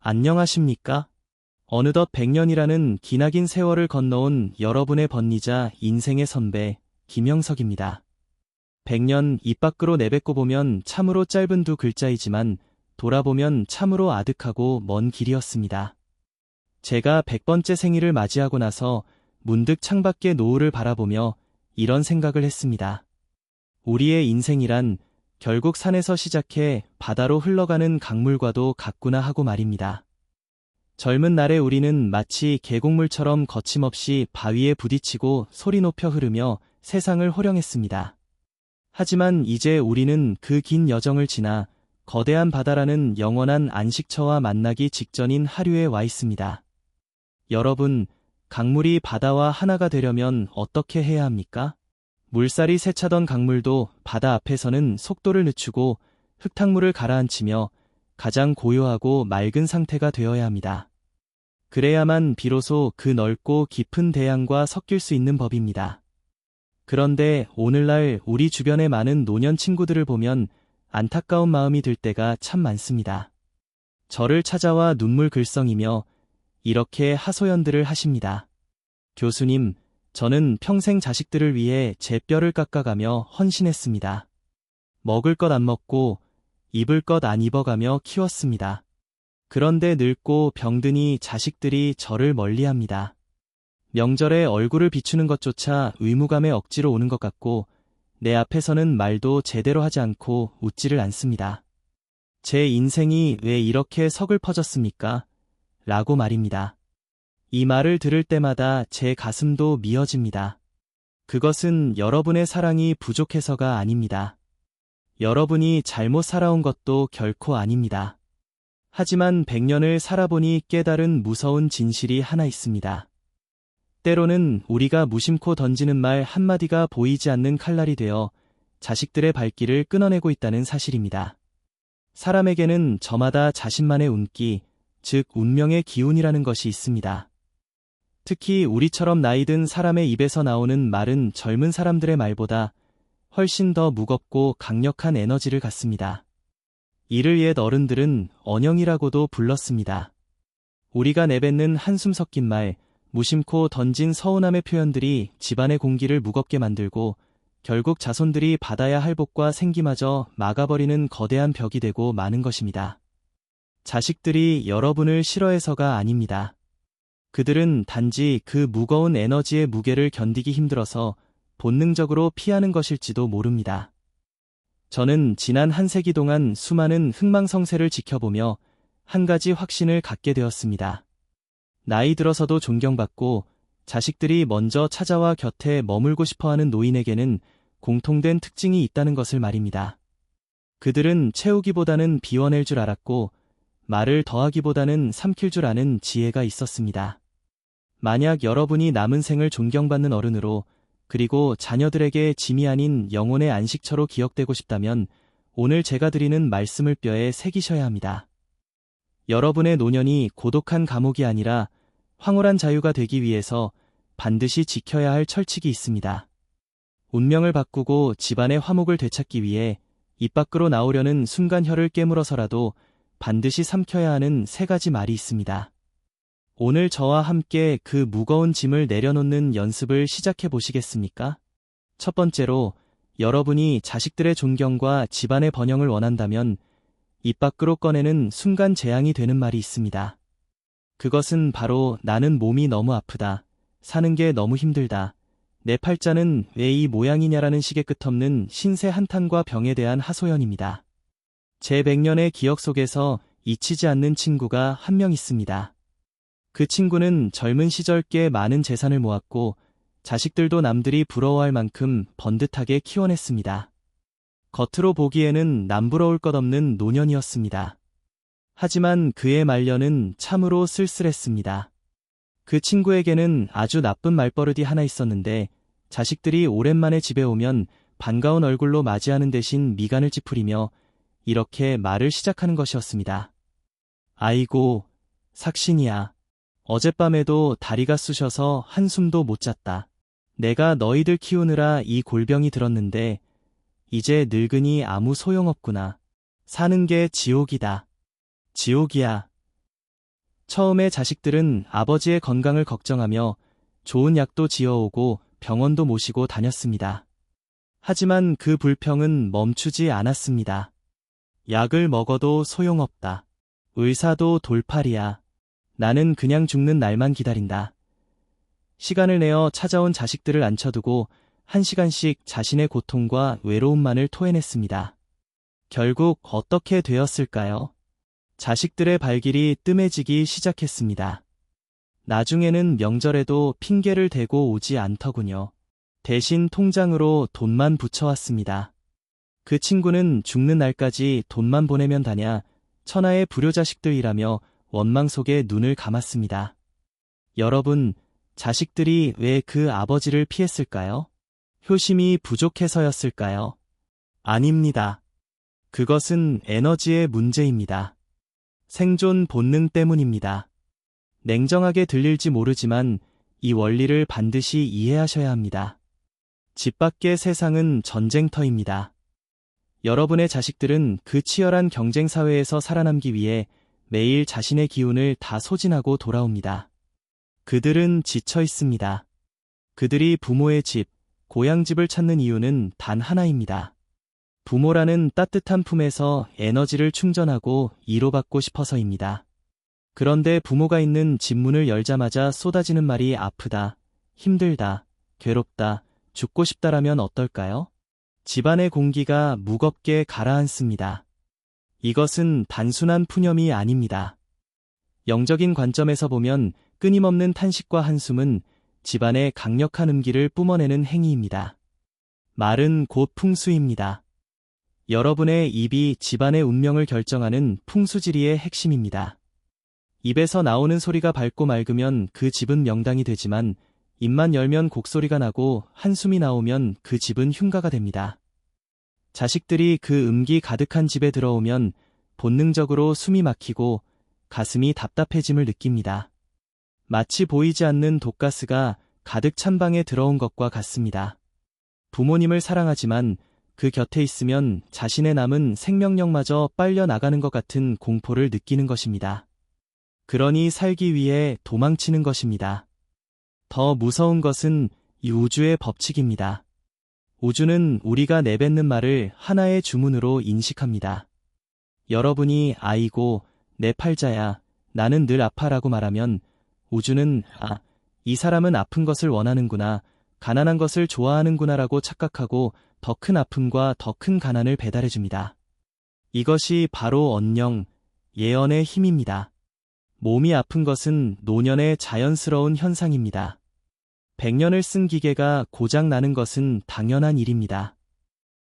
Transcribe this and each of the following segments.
안녕하십니까? 어느덧 100년이라는 기나긴 세월을 건너온 여러분의 번니자 인생의 선배 김영석입니다. 100년 입 밖으로 내뱉고 보면 참으로 짧은 두 글자이지만 돌아보면 참으로 아득하고 먼 길이었습니다. 제가 100번째 생일을 맞이하고 나서 문득 창밖의 노을을 바라보며 이런 생각을 했습니다. 우리의 인생이란 결국 산에서 시작해 바다로 흘러가는 강물과도 같구나 하고 말입니다. 젊은 날의 우리는 마치 계곡물처럼 거침없이 바위에 부딪히고 소리 높여 흐르며 세상을 호령했습니다. 하지만 이제 우리는 그 긴 여정을 지나 거대한 바다라는 영원한 안식처와 만나기 직전인 하류에 와 있습니다. 여러분, 강물이 바다와 하나가 되려면 어떻게 해야 합니까? 물살이 세차던 강물도 바다 앞에서는 속도를 늦추고 흙탕물을 가라앉히며 가장 고요하고 맑은 상태가 되어야 합니다. 그래야만 비로소 그 넓고 깊은 대양과 섞일 수 있는 법입니다. 그런데 오늘날 우리 주변의 많은 노년 친구들을 보면 안타까운 마음이 들 때가 참 많습니다. 저를 찾아와 눈물 글썽이며 이렇게 하소연들을 하십니다. 교수님, 저는 평생 자식들을 위해 제 뼈를 깎아가며 헌신했습니다. 먹을 것 안 먹고 입을 것 안 입어가며 키웠습니다. 그런데 늙고 병드니 자식들이 저를 멀리합니다. 명절에 얼굴을 비추는 것조차 의무감에 억지로 오는 것 같고 내 앞에서는 말도 제대로 하지 않고 웃지를 않습니다. 제 인생이 왜 이렇게 서글퍼졌습니까? 라고 말입니다. 이 말을 들을 때마다 제 가슴도 미어집니다. 그것은 여러분의 사랑이 부족해서가 아닙니다. 여러분이 잘못 살아온 것도 결코 아닙니다. 하지만 100년을 살아보니 깨달은 무서운 진실이 하나 있습니다. 때로는 우리가 무심코 던지는 말 한마디가 보이지 않는 칼날이 되어 자식들의 발길을 끊어내고 있다는 사실입니다. 사람에게는 저마다 자신만의 운기, 즉 운명의 기운이라는 것이 있습니다. 특히 우리처럼 나이 든 사람의 입에서 나오는 말은 젊은 사람들의 말보다 훨씬 더 무겁고 강력한 에너지를 갖습니다. 이를 옛 어른들은 언영이라고도 불렀습니다. 우리가 내뱉는 한숨 섞인 말, 무심코 던진 서운함의 표현들이 집안의 공기를 무겁게 만들고 결국 자손들이 받아야 할 복과 생기마저 막아버리는 거대한 벽이 되고 마는 것입니다. 자식들이 여러분을 싫어해서가 아닙니다. 그들은 단지 그 무거운 에너지의 무게를 견디기 힘들어서 본능적으로 피하는 것일지도 모릅니다. 저는 지난 한 세기 동안 수많은 흥망성쇠를 지켜보며 한 가지 확신을 갖게 되었습니다. 나이 들어서도 존경받고 자식들이 먼저 찾아와 곁에 머물고 싶어하는 노인에게는 공통된 특징이 있다는 것을 말입니다. 그들은 채우기보다는 비워낼 줄 알았고 말을 더하기보다는 삼킬 줄 아는 지혜가 있었습니다. 만약 여러분이 남은 생을 존경받는 어른으로 그리고 자녀들에게 짐이 아닌 영혼의 안식처로 기억되고 싶다면 오늘 제가 드리는 말씀을 뼈에 새기셔야 합니다. 여러분의 노년이 고독한 감옥이 아니라 황홀한 자유가 되기 위해서 반드시 지켜야 할 철칙이 있습니다. 운명을 바꾸고 집안의 화목을 되찾기 위해 입 밖으로 나오려는 순간 혀를 깨물어서라도 반드시 삼켜야 하는 3가지 말이 있습니다. 오늘 저와 함께 그 무거운 짐을 내려놓는 연습을 시작해 보시겠습니까? 첫 번째로, 여러분이 자식들의 존경과 집안의 번영을 원한다면 입 밖으로 꺼내는 순간 재앙이 되는 말이 있습니다. 그것은 바로 나는 몸이 너무 아프다, 사는 게 너무 힘들다, 내 팔자는 왜 이 모양이냐라는 식의 끝없는 신세 한탄과 병에 대한 하소연입니다. 제 100년의 기억 속에서 잊히지 않는 친구가 한 명 있습니다. 그 친구는 젊은 시절 꽤 많은 재산을 모았고 자식들도 남들이 부러워할 만큼 번듯하게 키워냈습니다. 겉으로 보기에는 남부러울 것 없는 노년이었습니다. 하지만 그의 말년은 참으로 쓸쓸했습니다. 그 친구에게는 아주 나쁜 말버릇이 하나 있었는데 자식들이 오랜만에 집에 오면 반가운 얼굴로 맞이하는 대신 미간을 찌푸리며 이렇게 말을 시작하는 것이었습니다. 아이고, 삭신이야. 어젯밤에도 다리가 쑤셔서 한숨도 못 잤다. 내가 너희들 키우느라 이 골병이 들었는데 이제 늙으니 아무 소용없구나. 사는 게 지옥이다. 지옥이야. 처음에 자식들은 아버지의 건강을 걱정하며 좋은 약도 지어오고 병원도 모시고 다녔습니다. 하지만 그 불평은 멈추지 않았습니다. 약을 먹어도 소용없다. 의사도 돌팔이야. 나는 그냥 죽는 날만 기다린다. 시간을 내어 찾아온 자식들을 앉혀두고 1시간씩 자신의 고통과 외로움만을 토해냈습니다. 결국 어떻게 되었을까요? 자식들의 발길이 뜸해지기 시작했습니다. 나중에는 명절에도 핑계를 대고 오지 않더군요. 대신 통장으로 돈만 붙여왔습니다. 그 친구는 죽는 날까지 돈만 보내면 다냐, 천하의 불효자식들이라며 원망 속에 눈을 감았습니다. 여러분, 자식들이 왜 그 아버지를 피했을까요? 효심이 부족해서였을까요? 아닙니다. 그것은 에너지의 문제입니다. 생존 본능 때문입니다. 냉정하게 들릴지 모르지만 이 원리를 반드시 이해하셔야 합니다. 집 밖의 세상은 전쟁터입니다. 여러분의 자식들은 그 치열한 경쟁 사회에서 살아남기 위해 매일 자신의 기운을 다 소진하고 돌아옵니다. 그들은 지쳐 있습니다. 그들이 부모의 집, 고향집을 찾는 이유는 단 하나입니다. 부모라는 따뜻한 품에서 에너지를 충전하고 위로받고 싶어서입니다. 그런데 부모가 있는 집 문을 열자마자 쏟아지는 말이 아프다, 힘들다, 괴롭다, 죽고 싶다라면 어떨까요? 집안의 공기가 무겁게 가라앉습니다. 이것은 단순한 푸념이 아닙니다. 영적인 관점에서 보면 끊임없는 탄식과 한숨은 집안의 강력한 음기를 뿜어내는 행위입니다. 말은 곧 풍수입니다. 여러분의 입이 집안의 운명을 결정하는 풍수지리의 핵심입니다. 입에서 나오는 소리가 밝고 맑으면 그 집은 명당이 되지만 입만 열면 곡소리가 나고 한숨이 나오면 그 집은 흉가가 됩니다. 자식들이 그 음기 가득한 집에 들어오면 본능적으로 숨이 막히고 가슴이 답답해짐을 느낍니다. 마치 보이지 않는 독가스가 가득 찬 방에 들어온 것과 같습니다. 부모님을 사랑하지만 그 곁에 있으면 자신의 남은 생명력마저 빨려 나가는 것 같은 공포를 느끼는 것입니다. 그러니 살기 위해 도망치는 것입니다. 더 무서운 것은 이 우주의 법칙입니다. 우주는 우리가 내뱉는 말을 하나의 주문으로 인식합니다. 여러분이 아이고, 내 팔자야, 나는 늘 아파라고 말하면 우주는 이 사람은 아픈 것을 원하는구나, 가난한 것을 좋아하는구나라고 착각하고 더 큰 아픔과 더 큰 가난을 배달해줍니다. 이것이 바로 언령, 예언의 힘입니다. 몸이 아픈 것은 노년의 자연스러운 현상입니다. 100년을 쓴 기계가 고장 나는 것은 당연한 일입니다.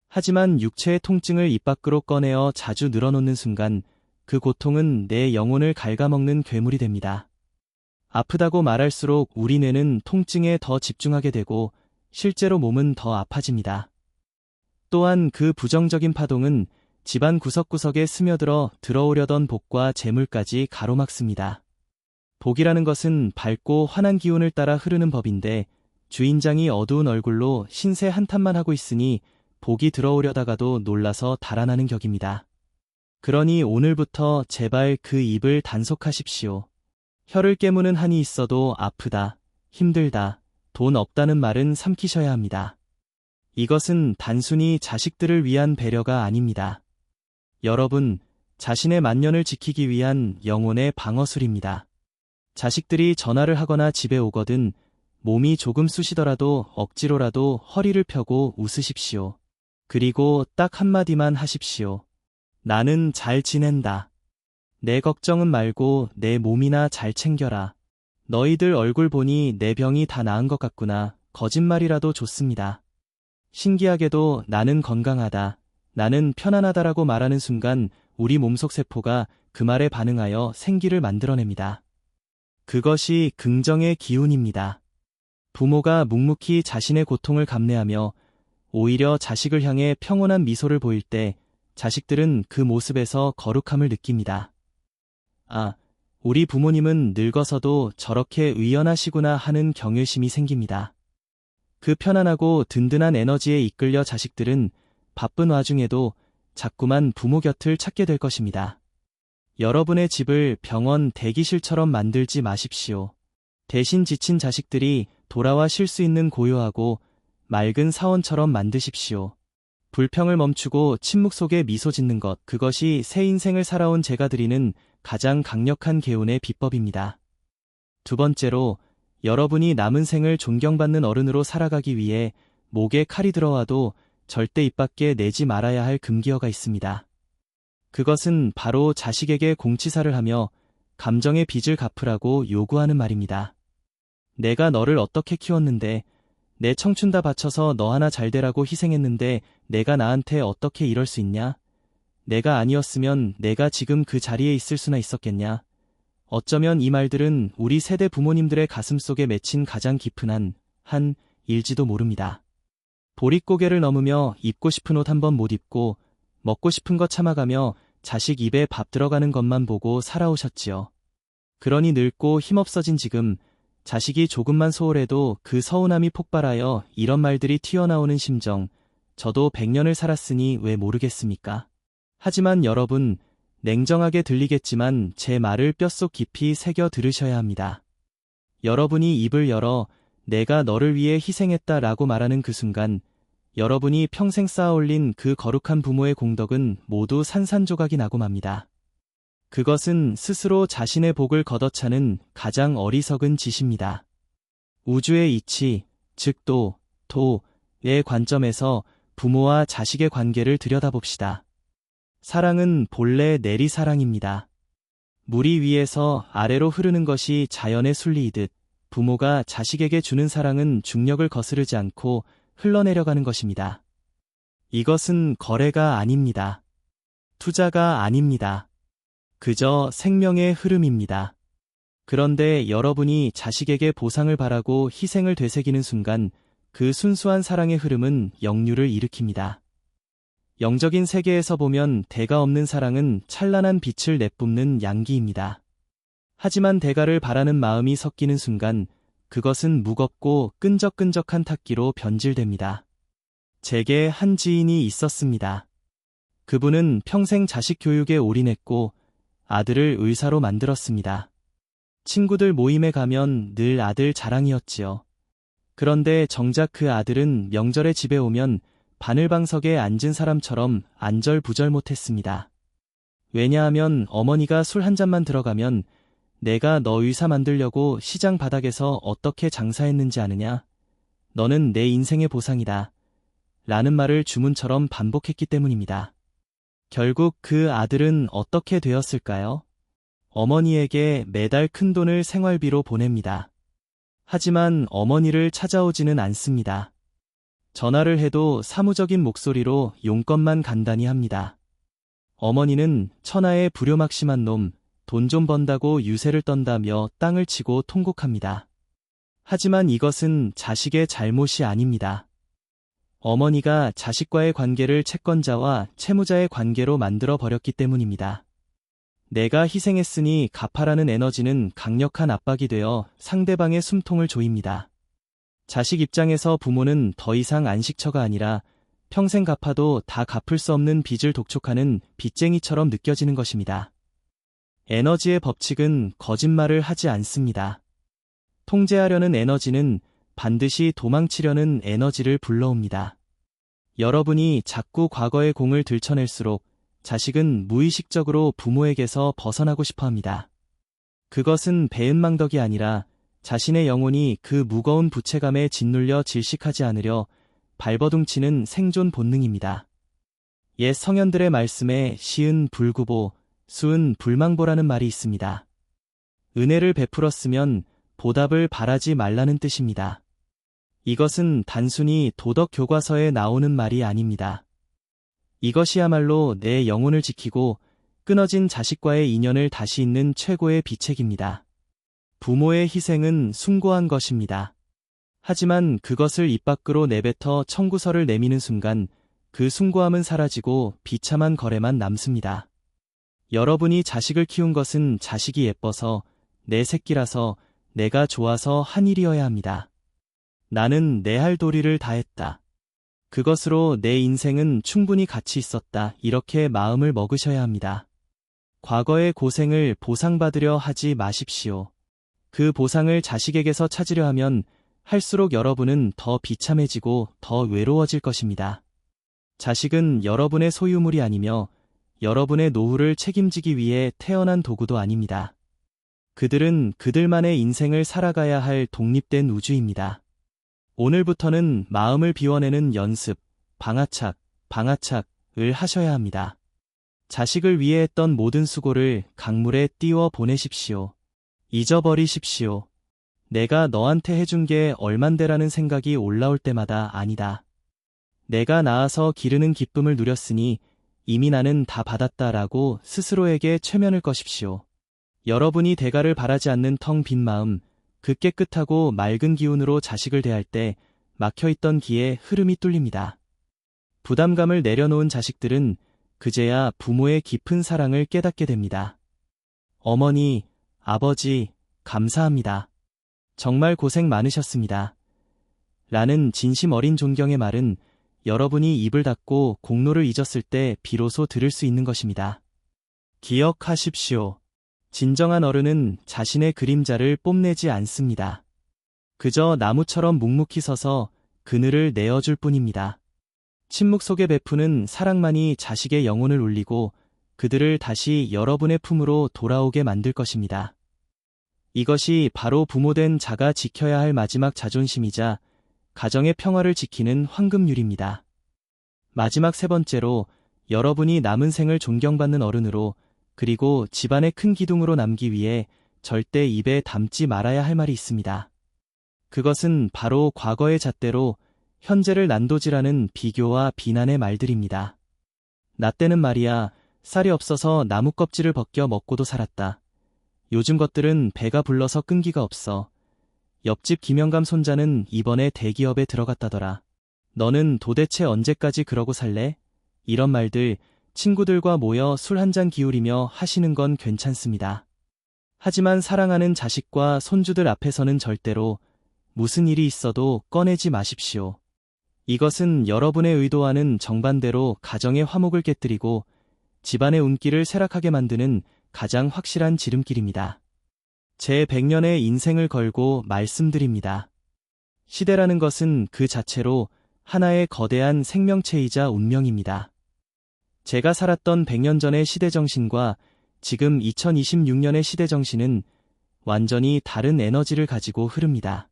하지만 육체의 통증을 입 밖으로 꺼내어 자주 늘어놓는 순간 그 고통은 내 영혼을 갉아먹는 괴물이 됩니다. 아프다고 말할수록 우리 뇌는 통증에 더 집중하게 되고 실제로 몸은 더 아파집니다. 또한 그 부정적인 파동은 집안 구석구석에 스며들어 들어오려던 복과 재물까지 가로막습니다. 복이라는 것은 밝고 환한 기운을 따라 흐르는 법인데 주인장이 어두운 얼굴로 신세 한탄만 하고 있으니 복이 들어오려다가도 놀라서 달아나는 격입니다. 그러니 오늘부터 제발 그 입을 단속하십시오. 혀를 깨무는 한이 있어도 아프다, 힘들다, 돈 없다는 말은 삼키셔야 합니다. 이것은 단순히 자식들을 위한 배려가 아닙니다. 여러분, 자신의 만년을 지키기 위한 영혼의 방어술입니다. 자식들이 전화를 하거나 집에 오거든 몸이 조금 쑤시더라도 억지로라도 허리를 펴고 웃으십시오. 그리고 딱 한마디만 하십시오. 나는 잘 지낸다. 내 걱정은 말고 내 몸이나 잘 챙겨라. 너희들 얼굴 보니 내 병이 다 나은 것 같구나. 거짓말이라도 좋습니다. 신기하게도 나는 건강하다, 나는 편안하다라고 말하는 순간 우리 몸속 세포가 그 말에 반응하여 생기를 만들어냅니다. 그것이 긍정의 기운입니다. 부모가 묵묵히 자신의 고통을 감내하며 오히려 자식을 향해 평온한 미소를 보일 때 자식들은 그 모습에서 거룩함을 느낍니다. 우리 부모님은 늙어서도 저렇게 의연하시구나 하는 경외심이 생깁니다. 그 편안하고 든든한 에너지에 이끌려 자식들은 바쁜 와중에도 자꾸만 부모 곁을 찾게 될 것입니다. 여러분의 집을 병원, 대기실처럼 만들지 마십시오. 대신 지친 자식들이 돌아와 쉴 수 있는 고요하고 맑은 사원처럼 만드십시오. 불평을 멈추고 침묵 속에 미소 짓는 것, 그것이 새 인생을 살아온 제가 드리는 가장 강력한 개운의 비법입니다. 두 번째로, 여러분이 남은 생을 존경받는 어른으로 살아가기 위해 목에 칼이 들어와도 절대 입 밖에 내지 말아야 할 금기어가 있습니다. 그것은 바로 자식에게 공치사를 하며 감정의 빚을 갚으라고 요구하는 말입니다. 내가 너를 어떻게 키웠는데, 내 청춘 다 바쳐서 너 하나 잘 되라고 희생했는데 내가 나한테 어떻게 이럴 수 있냐? 내가 아니었으면 내가 지금 그 자리에 있을 수나 있었겠냐? 어쩌면 이 말들은 우리 세대 부모님들의 가슴 속에 맺힌 가장 깊은 한 일지도 모릅니다. 보릿고개를 넘으며 입고 싶은 옷 한 번 못 입고 먹고 싶은 거 참아가며 자식 입에 밥 들어가는 것만 보고 살아오셨지요. 그러니 늙고 힘없어진 지금 자식이 조금만 소홀해도 그 서운함이 폭발하여 이런 말들이 튀어나오는 심정, 저도 100년을 살았으니 왜 모르겠습니까? 하지만 여러분, 냉정하게 들리겠지만 제 말을 뼛속 깊이 새겨 들으셔야 합니다. 여러분이 입을 열어 내가 너를 위해 희생했다라고 말하는 그 순간, 여러분이 평생 쌓아올린 그 거룩한 부모의 공덕은 모두 산산조각이 나고 맙니다. 그것은 스스로 자신의 복을 걷어차는 가장 어리석은 짓입니다. 우주의 이치, 즉 도의 관점에서 부모와 자식의 관계를 들여다봅시다. 사랑은 본래 내리사랑입니다. 물이 위에서 아래로 흐르는 것이 자연의 순리이듯 부모가 자식에게 주는 사랑은 중력을 거스르지 않고 흘러내려가는 것입니다. 이것은 거래가 아닙니다. 투자가 아닙니다. 그저 생명의 흐름입니다. 그런데 여러분이 자식에게 보상을 바라고 희생을 되새기는 순간 그 순수한 사랑의 흐름은 역류를 일으킵니다. 영적인 세계에서 보면 대가 없는 사랑은 찬란한 빛을 내뿜는 양기입니다. 하지만 대가를 바라는 마음이 섞이는 순간 그것은 무겁고 끈적끈적한 탁기로 변질됩니다. 제게 한 지인이 있었습니다. 그분은 평생 자식 교육에 올인했고 아들을 의사로 만들었습니다. 친구들 모임에 가면 늘 아들 자랑이었지요. 그런데 정작 그 아들은 명절에 집에 오면 바늘방석에 앉은 사람처럼 안절부절 못했습니다. 왜냐하면 어머니가 술 한 잔만 들어가면 내가 너 의사 만들려고 시장 바닥에서 어떻게 장사했는지 아느냐? 너는 내 인생의 보상이다. 라는 말을 주문처럼 반복했기 때문입니다. 결국 그 아들은 어떻게 되었을까요? 어머니에게 매달 큰돈을 생활비로 보냅니다. 하지만 어머니를 찾아오지는 않습니다. 전화를 해도 사무적인 목소리로 용건만 간단히 합니다. 어머니는 천하의 불효막심한 놈, 돈 좀 번다고 유세를 떤다며 땅을 치고 통곡합니다. 하지만 이것은 자식의 잘못이 아닙니다. 어머니가 자식과의 관계를 채권자와 채무자의 관계로 만들어 버렸기 때문입니다. 내가 희생했으니 갚아라는 에너지는 강력한 압박이 되어 상대방의 숨통을 조입니다. 자식 입장에서 부모는 더 이상 안식처가 아니라 평생 갚아도 다 갚을 수 없는 빚을 독촉하는 빚쟁이처럼 느껴지는 것입니다. 에너지의 법칙은 거짓말을 하지 않습니다. 통제하려는 에너지는 반드시 도망치려는 에너지를 불러옵니다. 여러분이 자꾸 과거의 공을 들춰낼수록 자식은 무의식적으로 부모에게서 벗어나고 싶어 합니다. 그것은 배은망덕이 아니라 자신의 영혼이 그 무거운 부채감에 짓눌려 질식하지 않으려 발버둥치는 생존 본능입니다. 옛 성현들의 말씀에 시은 불구보, 수은 불망보라는 말이 있습니다. 은혜를 베풀었으면 보답을 바라지 말라는 뜻입니다. 이것은 단순히 도덕 교과서에 나오는 말이 아닙니다. 이것이야말로 내 영혼을 지키고 끊어진 자식과의 인연을 다시 잇는 최고의 비책입니다. 부모의 희생은 숭고한 것입니다. 하지만 그것을 입 밖으로 내뱉어 청구서를 내미는 순간 그 숭고함은 사라지고 비참한 거래만 남습니다. 여러분이 자식을 키운 것은 자식이 예뻐서, 내 새끼라서, 내가 좋아서 한 일이어야 합니다. 나는 내 할 도리를 다했다. 그것으로 내 인생은 충분히 가치 있었다. 이렇게 마음을 먹으셔야 합니다. 과거의 고생을 보상받으려 하지 마십시오. 그 보상을 자식에게서 찾으려 하면 할수록 여러분은 더 비참해지고 더 외로워질 것입니다. 자식은 여러분의 소유물이 아니며 여러분의 노후를 책임지기 위해 태어난 도구도 아닙니다. 그들은 그들만의 인생을 살아가야 할 독립된 우주입니다. 오늘부터는 마음을 비워내는 연습, 방아착을 하셔야 합니다. 자식을 위해 했던 모든 수고를 강물에 띄워 보내십시오. 잊어버리십시오. 내가 너한테 해준 게 얼만데라는 생각이 올라올 때마다 아니다. 내가 낳아서 기르는 기쁨을 누렸으니 이미 나는 다 받았다라고 스스로에게 최면을 거십시오. 여러분이 대가를 바라지 않는 텅 빈 마음, 그 깨끗하고 맑은 기운으로 자식을 대할 때 막혀있던 기에 흐름이 뚫립니다. 부담감을 내려놓은 자식들은 그제야 부모의 깊은 사랑을 깨닫게 됩니다. 어머니, 아버지, 감사합니다. 정말 고생 많으셨습니다. 라는 진심 어린 존경의 말은 여러분이 입을 닫고 공로를 잊었을 때 비로소 들을 수 있는 것입니다. 기억하십시오. 진정한 어른은 자신의 그림자를 뽐내지 않습니다. 그저 나무처럼 묵묵히 서서 그늘을 내어줄 뿐입니다. 침묵 속에 베푸는 사랑만이 자식의 영혼을 울리고 그들을 다시 여러분의 품으로 돌아오게 만들 것입니다. 이것이 바로 부모된 자가 지켜야 할 마지막 자존심이자 가정의 평화를 지키는 황금률입니다. 마지막 세 번째로 여러분이 남은 생을 존경받는 어른으로 그리고 집안의 큰 기둥으로 남기 위해 절대 입에 담지 말아야 할 말이 있습니다. 그것은 바로 과거의 잣대로 현재를 난도질하는 비교와 비난의 말들입니다. 나 때는 말이야 쌀이 없어서 나무 껍질을 벗겨 먹고도 살았다. 요즘 것들은 배가 불러서 끈기가 없어. 옆집 김영감 손자는 이번에 대기업에 들어갔다더라. 너는 도대체 언제까지 그러고 살래? 이런 말들 친구들과 모여 술 한잔 기울이며 하시는 건 괜찮습니다. 하지만 사랑하는 자식과 손주들 앞에서는 절대로 무슨 일이 있어도 꺼내지 마십시오. 이것은 여러분의 의도와는 정반대로 가정의 화목을 깨뜨리고 집안의 운기를 쇠락하게 만드는 가장 확실한 지름길입니다. 제 100년의 인생을 걸고 말씀드립니다. 시대라는 것은 그 자체로 하나의 거대한 생명체이자 운명입니다. 제가 살았던 100년 전의 시대정신과 지금 2026년의 시대정신은 완전히 다른 에너지를 가지고 흐릅니다.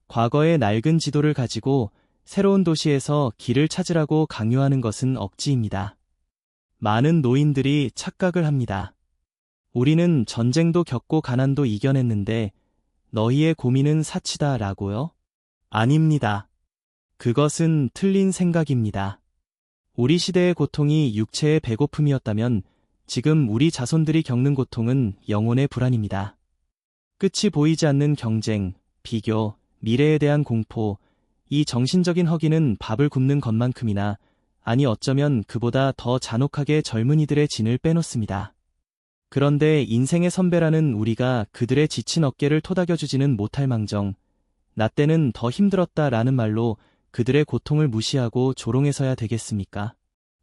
과거의 낡은 지도를 가지고 새로운 도시에서 길을 찾으라고 강요하는 것은 억지입니다. 많은 노인들이 착각을 합니다. 우리는 전쟁도 겪고 가난도 이겨냈는데 너희의 고민은 사치다라고요? 아닙니다. 그것은 틀린 생각입니다. 우리 시대의 고통이 육체의 배고픔이었다면 지금 우리 자손들이 겪는 고통은 영혼의 불안입니다. 끝이 보이지 않는 경쟁, 비교, 미래에 대한 공포, 이 정신적인 허기는 밥을 굶는 것만큼이나 아니 어쩌면 그보다 더 잔혹하게 젊은이들의 진을 빼놓습니다. 그런데 인생의 선배라는 우리가 그들의 지친 어깨를 토닥여주지는 못할 망정, 나 때는 더 힘들었다라는 말로 그들의 고통을 무시하고 조롱해서야 되겠습니까?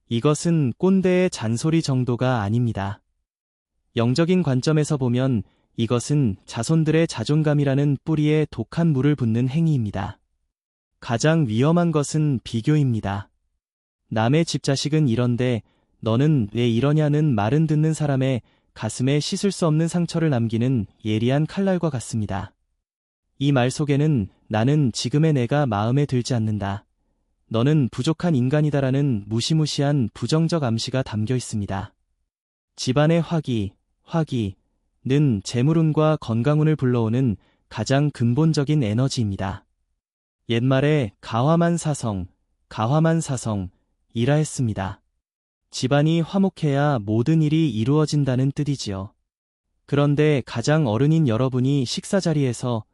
이것은 꼰대의 잔소리 정도가 아닙니다. 영적인 관점에서 보면 이것은 자손들의 자존감이라는 뿌리에 독한 물을 붓는 행위입니다. 가장 위험한 것은 비교입니다. 남의 집 자식은 이런데 너는 왜 이러냐는 말은 듣는 사람의 가슴에 씻을 수 없는 상처를 남기는 예리한 칼날과 같습니다. 이 말 속에는 나는 지금의 내가 마음에 들지 않는다. 너는 부족한 인간이다라는 무시무시한 부정적 암시가 담겨 있습니다. 집안의 화기는 재물운과 건강운을 불러오는 가장 근본적인 에너지입니다. 옛말에 가화만사성이라 했습니다. 집안이 화목해야 모든 일이 이루어진다는 뜻이지요. 그런데 가장 어른인 여러분이 식사 자리에서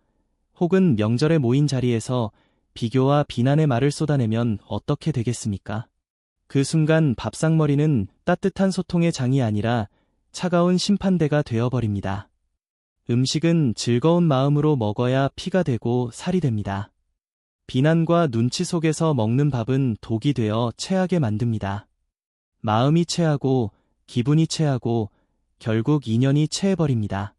혹은 명절에 모인 자리에서 비교와 비난의 말을 쏟아내면 어떻게 되겠습니까? 그 순간 밥상머리는 따뜻한 소통의 장이 아니라 차가운 심판대가 되어버립니다. 음식은 즐거운 마음으로 먹어야 피가 되고 살이 됩니다. 비난과 눈치 속에서 먹는 밥은 독이 되어 체하게 만듭니다. 마음이 체하고 기분이 체하고 결국 인연이 채해버립니다.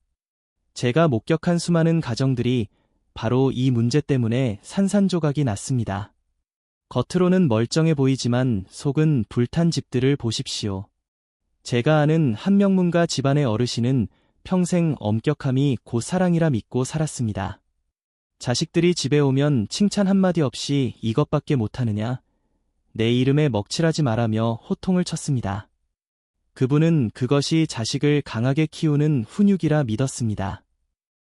제가 목격한 수많은 가정들이 바로 이 문제 때문에 산산조각이 났습니다. 겉으로는 멀쩡해 보이지만 속은 불탄 집들을 보십시오. 제가 아는 한 명문가 집안의 어르신은 평생 엄격함이 곧 사랑이라 믿고 살았습니다. 자식들이 집에 오면 칭찬 한마디 없이 이것밖에 못하느냐, 내 이름에 먹칠하지 말라며 호통을 쳤습니다. 그분은 그것이 자식을 강하게 키우는 훈육이라 믿었습니다.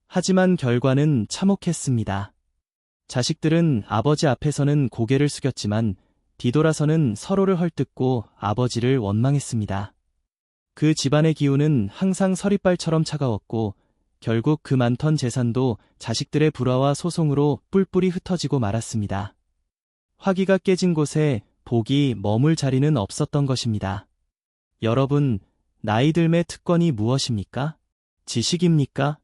하지만 결과는 참혹했습니다. 자식들은 아버지 앞에서는 고개를 숙였지만 뒤돌아서는 서로를 헐뜯고 아버지를 원망했습니다. 그 집안의 기운은 항상 서리빨처럼 차가웠고 결국 그 많던 재산도 자식들의 불화와 소송으로 뿔뿔이 흩어지고 말았습니다. 화기가 깨진 곳에 복이 머물 자리는 없었던 것입니다. 여러분, 나이 들매 특권이 무엇입니까? 지식입니까?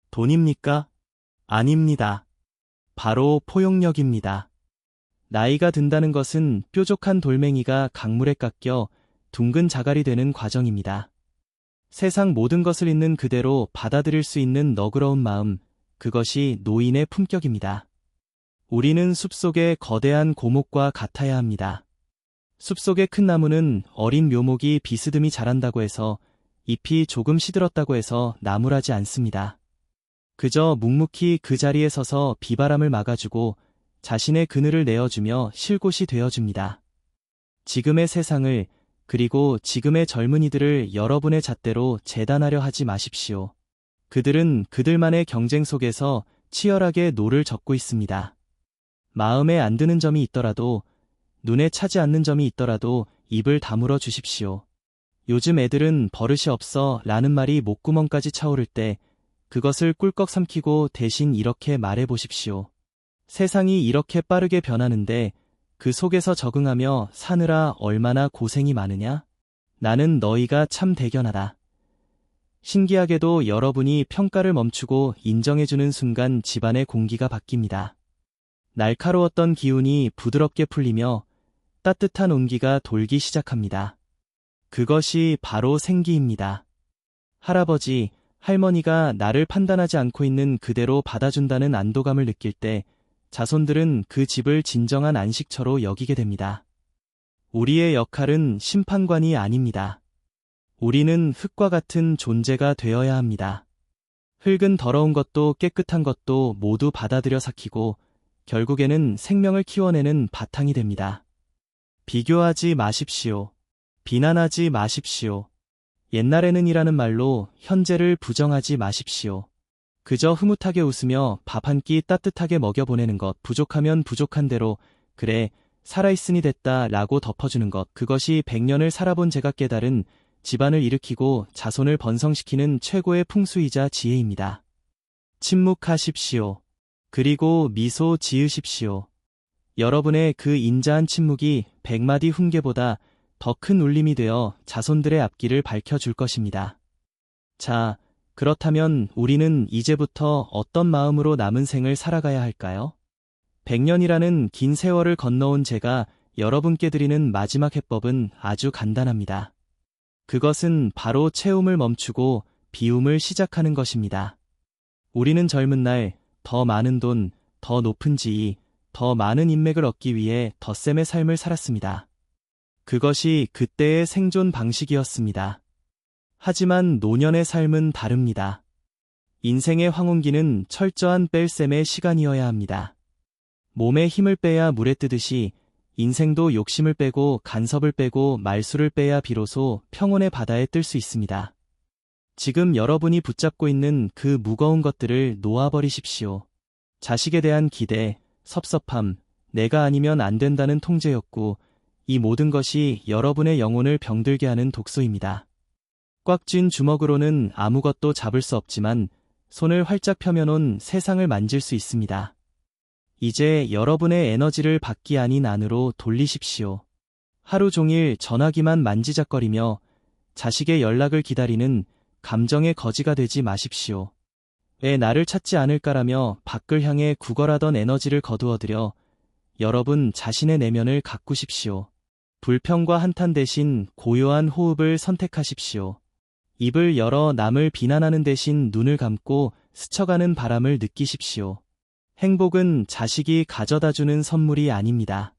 돈입니까? 아닙니다. 바로 포용력입니다. 나이가 든다는 것은 뾰족한 돌멩이가 강물에 깎여 둥근 자갈이 되는 과정입니다. 세상 모든 것을 있는 그대로 받아들일 수 있는 너그러운 마음, 그것이 노인의 품격입니다. 우리는 숲속의 거대한 고목과 같아야 합니다. 숲속의 큰 나무는 어린 묘목이 비스듬히 자란다고 해서 잎이 조금 시들었다고 해서 나무라지 않습니다. 그저 묵묵히 그 자리에 서서 비바람을 막아주고 자신의 그늘을 내어주며 쉴 곳이 되어줍니다. 지금의 세상을 그리고 지금의 젊은이들을 여러분의 잣대로 재단하려 하지 마십시오. 그들은 그들만의 경쟁 속에서 치열하게 노를 젓고 있습니다. 마음에 안 드는 점이 있더라도, 눈에 차지 않는 점이 있더라도 입을 다물어 주십시오. 요즘 애들은 버릇이 없어 라는 말이 목구멍까지 차오를 때 그것을 꿀꺽 삼키고 대신 이렇게 말해 보십시오. 세상이 이렇게 빠르게 변하는데 그 속에서 적응하며 사느라 얼마나 고생이 많으냐? 나는 너희가 참 대견하다. 신기하게도 여러분이 평가를 멈추고 인정해주는 순간 집안의 공기가 바뀝니다. 날카로웠던 기운이 부드럽게 풀리며 따뜻한 온기가 돌기 시작합니다. 그것이 바로 생기입니다. 할아버지, 할머니가 나를 판단하지 않고 있는 그대로 받아준다는 안도감을 느낄 때 자손들은 그 집을 진정한 안식처로 여기게 됩니다. 우리의 역할은 심판관이 아닙니다. 우리는 흙과 같은 존재가 되어야 합니다. 흙은 더러운 것도 깨끗한 것도 모두 받아들여 삭히고 결국에는 생명을 키워내는 바탕이 됩니다. 비교하지 마십시오. 비난하지 마십시오. 옛날에는 이라는 말로 현재를 부정하지 마십시오. 그저 흐뭇하게 웃으며 밥 한 끼 따뜻하게 먹여보내는 것, 부족하면 부족한 대로 그래, 살아있으니 됐다 라고 덮어주는 것, 그것이 100년을 살아본 제가 깨달은 집안을 일으키고 자손을 번성시키는 최고의 풍수이자 지혜입니다. 침묵하십시오. 그리고 미소 지으십시오. 여러분의 그 인자한 침묵이 100마디 훈계보다 더 큰 울림이 되어 자손들의 앞길을 밝혀줄 것입니다. 자, 그렇다면 우리는 이제부터 어떤 마음으로 남은 생을 살아가야 할까요? 100년이라는 긴 세월을 건너온 제가 여러분께 드리는 마지막 해법은 아주 간단합니다. 그것은 바로 채움을 멈추고 비움을 시작하는 것입니다. 우리는 젊은 날 더 많은 돈, 더 높은 지위, 더 많은 인맥을 얻기 위해 덧셈의 삶을 살았습니다. 그것이 그때의 생존 방식이었습니다. 하지만 노년의 삶은 다릅니다. 인생의 황혼기는 철저한 뺄셈의 시간이어야 합니다. 몸에 힘을 빼야 물에 뜨듯이 인생도 욕심을 빼고 간섭을 빼고 말수를 빼야 비로소 평온의 바다에 뜰 수 있습니다. 지금 여러분이 붙잡고 있는 그 무거운 것들을 놓아버리십시오. 자식에 대한 기대, 섭섭함, 내가 아니면 안 된다는 통제욕구, 이 모든 것이 여러분의 영혼을 병들게 하는 독소입니다. 꽉 쥔 주먹으로는 아무것도 잡을 수 없지만 손을 활짝 펴면은 세상을 만질 수 있습니다. 이제 여러분의 에너지를 밖이 아닌 안으로 돌리십시오. 하루 종일 전화기만 만지작거리며 자식의 연락을 기다리는 감정의 거지가 되지 마십시오. 왜 나를 찾지 않을까라며 밖을 향해 구걸하던 에너지를 거두어들여 여러분 자신의 내면을 가꾸십시오. 불평과 한탄 대신 고요한 호흡을 선택하십시오. 입을 열어 남을 비난하는 대신 눈을 감고 스쳐가는 바람을 느끼십시오. 행복은 자식이 가져다주는 선물이 아닙니다.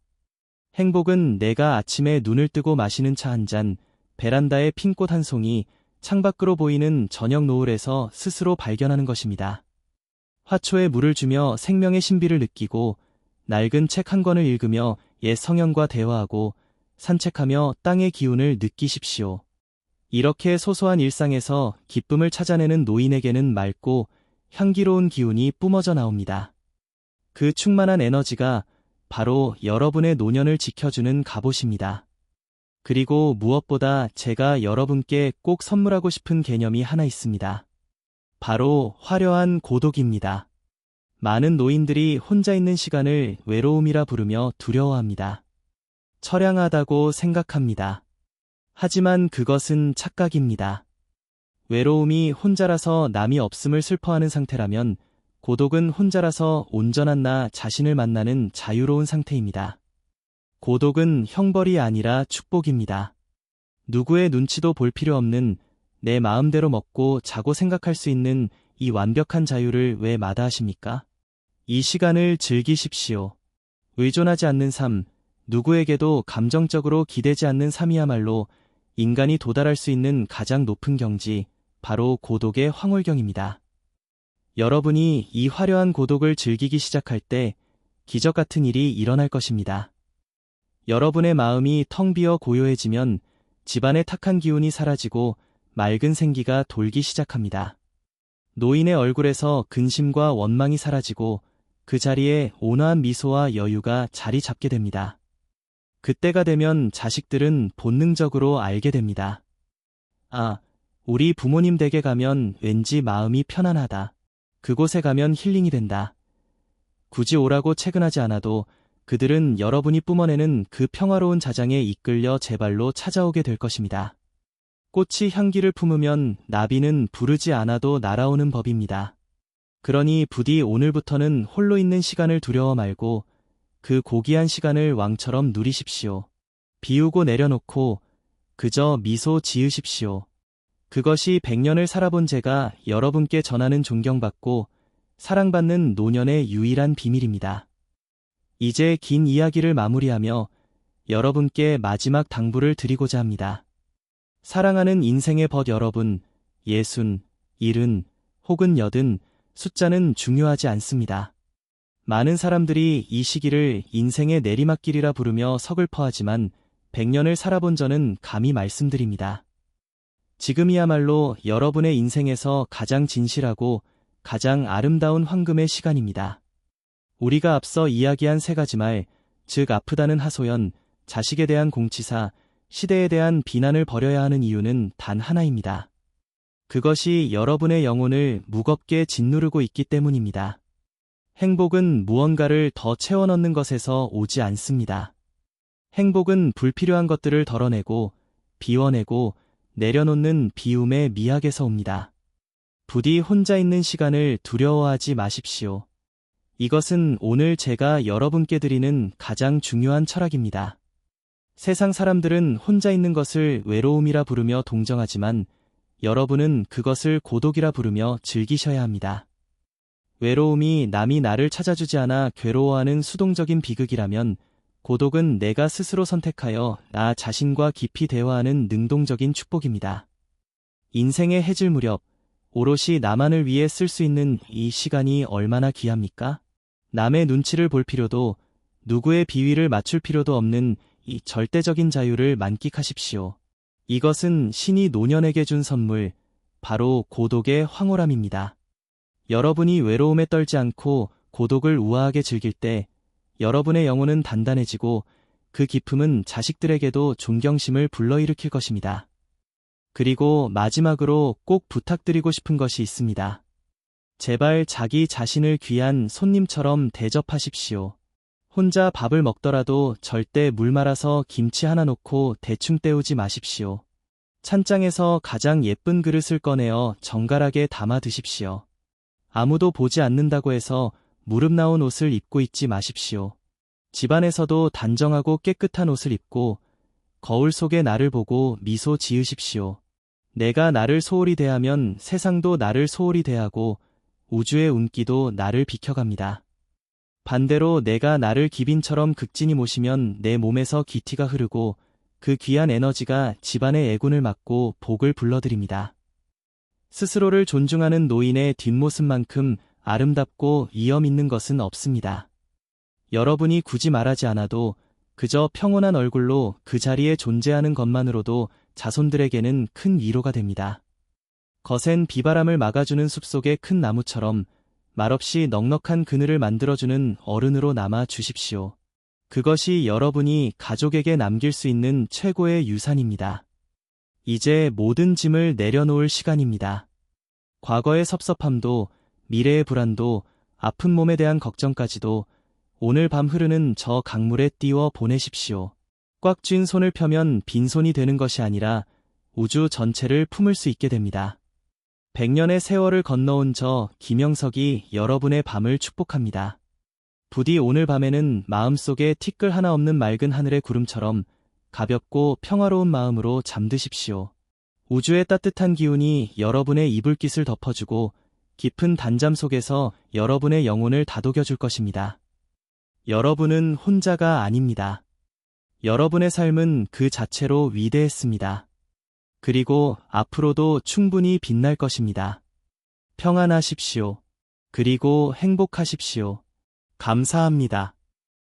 행복은 내가 아침에 눈을 뜨고 마시는 차 한 잔, 베란다에 핀 꽃 한 송이, 창밖으로 보이는 저녁 노을에서 스스로 발견하는 것입니다. 화초에 물을 주며 생명의 신비를 느끼고, 낡은 책 한 권을 읽으며 옛 성현과 대화하고, 산책하며 땅의 기운을 느끼십시오. 이렇게 소소한 일상에서 기쁨을 찾아내는 노인에게는 맑고 향기로운 기운이 뿜어져 나옵니다. 그 충만한 에너지가 바로 여러분의 노년을 지켜주는 갑옷입니다. 그리고 무엇보다 제가 여러분께 꼭 선물하고 싶은 개념이 하나 있습니다. 바로 화려한 고독입니다. 많은 노인들이 혼자 있는 시간을 외로움이라 부르며 두려워합니다. 처량하다고 생각합니다. 하지만 그것은 착각입니다. 외로움이 혼자라서 남이 없음을 슬퍼하는 상태라면 고독은 혼자라서 온전한 나 자신을 만나는 자유로운 상태입니다. 고독은 형벌이 아니라 축복입니다. 누구의 눈치도 볼 필요 없는 내 마음대로 먹고 자고 생각할 수 있는 이 완벽한 자유를 왜 마다하십니까? 이 시간을 즐기십시오. 의존하지 않는 삶, 누구에게도 감정적으로 기대지 않는 삶이야말로 인간이 도달할 수 있는 가장 높은 경지, 바로 고독의 황홀경입니다. 여러분이 이 화려한 고독을 즐기기 시작할 때 기적 같은 일이 일어날 것입니다. 여러분의 마음이 텅 비어 고요해지면 집안의 탁한 기운이 사라지고 맑은 생기가 돌기 시작합니다. 노인의 얼굴에서 근심과 원망이 사라지고 그 자리에 온화한 미소와 여유가 자리 잡게 됩니다. 그때가 되면 자식들은 본능적으로 알게 됩니다. 아, 우리 부모님 댁에 가면 왠지 마음이 편안하다. 그곳에 가면 힐링이 된다. 굳이 오라고 채근하지 않아도 그들은 여러분이 뿜어내는 그 평화로운 자장에 이끌려 제 발로 찾아오게 될 것입니다. 꽃이 향기를 품으면 나비는 부르지 않아도 날아오는 법입니다. 그러니 부디 오늘부터는 홀로 있는 시간을 두려워 말고 그 고귀한 시간을 왕처럼 누리십시오. 비우고 내려놓고 그저 미소 지으십시오. 그것이 100년을 살아본 제가 여러분께 전하는 존경받고 사랑받는 노년의 유일한 비밀입니다. 이제 긴 이야기를 마무리하며 여러분께 마지막 당부를 드리고자 합니다. 사랑하는 인생의 벗 여러분, 60, 70, 혹은 80, 숫자는 중요하지 않습니다. 많은 사람들이 이 시기를 인생의 내리막길이라 부르며 서글퍼하지만 100년을 살아본 저는 감히 말씀드립니다. 지금이야말로 여러분의 인생에서 가장 진실하고 가장 아름다운 황금의 시간입니다. 우리가 앞서 이야기한 세 가지 말, 즉 아프다는 하소연, 자식에 대한 공치사, 시대에 대한 비난을 버려야 하는 이유는 단 하나입니다. 그것이 여러분의 영혼을 무겁게 짓누르고 있기 때문입니다. 행복은 무언가를 더 채워 넣는 것에서 오지 않습니다. 행복은 불필요한 것들을 덜어내고 비워내고 내려놓는 비움의 미학에서 옵니다. 부디 혼자 있는 시간을 두려워하지 마십시오. 이것은 오늘 제가 여러분께 드리는 가장 중요한 철학입니다. 세상 사람들은 혼자 있는 것을 외로움이라 부르며 동정하지만 여러분은 그것을 고독이라 부르며 즐기셔야 합니다. 외로움이 남이 나를 찾아주지 않아 괴로워하는 수동적인 비극이라면 고독은 내가 스스로 선택하여 나 자신과 깊이 대화하는 능동적인 축복입니다. 인생의 해질 무렵, 오롯이 나만을 위해 쓸 수 있는 이 시간이 얼마나 귀합니까? 남의 눈치를 볼 필요도, 누구의 비위를 맞출 필요도 없는 이 절대적인 자유를 만끽하십시오. 이것은 신이 노년에게 준 선물, 바로 고독의 황홀함입니다. 여러분이 외로움에 떨지 않고 고독을 우아하게 즐길 때 여러분의 영혼은 단단해지고 그 기품은 자식들에게도 존경심을 불러일으킬 것입니다. 그리고 마지막으로 꼭 부탁드리고 싶은 것이 있습니다. 제발 자기 자신을 귀한 손님처럼 대접하십시오. 혼자 밥을 먹더라도 절대 물 말아서 김치 하나 놓고 대충 때우지 마십시오. 찬장에서 가장 예쁜 그릇을 꺼내어 정갈하게 담아 드십시오. 아무도 보지 않는다고 해서 무릎 나온 옷을 입고 있지 마십시오. 집안에서도 단정하고 깨끗한 옷을 입고 거울 속의 나를 보고 미소 지으십시오. 내가 나를 소홀히 대하면 세상도 나를 소홀히 대하고 우주의 운기도 나를 비켜갑니다. 반대로 내가 나를 기빈처럼 극진히 모시면 내 몸에서 기티가 흐르고 그 귀한 에너지가 집안의 애군을 막고 복을 불러들입니다. 스스로를 존중하는 노인의 뒷모습만큼 아름답고 위엄 있는 것은 없습니다. 여러분이 굳이 말하지 않아도 그저 평온한 얼굴로 그 자리에 존재하는 것만으로도 자손들에게는 큰 위로가 됩니다. 거센 비바람을 막아주는 숲속의 큰 나무처럼 말없이 넉넉한 그늘을 만들어주는 어른으로 남아 주십시오. 그것이 여러분이 가족에게 남길 수 있는 최고의 유산입니다. 이제 모든 짐을 내려놓을 시간입니다. 과거의 섭섭함도, 미래의 불안도, 아픈 몸에 대한 걱정까지도 오늘 밤 흐르는 저 강물에 띄워 보내십시오. 꽉 쥔 손을 펴면 빈손이 되는 것이 아니라 우주 전체를 품을 수 있게 됩니다. 100년의 세월을 건너온 저 김영석이 여러분의 밤을 축복합니다. 부디 오늘 밤에는 마음속에 티끌 하나 없는 맑은 하늘의 구름처럼 가볍고 평화로운 마음으로 잠드십시오. 우주의 따뜻한 기운이 여러분의 이불깃을 덮어주고 깊은 단잠 속에서 여러분의 영혼을 다독여줄 것입니다. 여러분은 혼자가 아닙니다. 여러분의 삶은 그 자체로 위대했습니다. 그리고 앞으로도 충분히 빛날 것입니다. 평안하십시오. 그리고 행복하십시오. 감사합니다.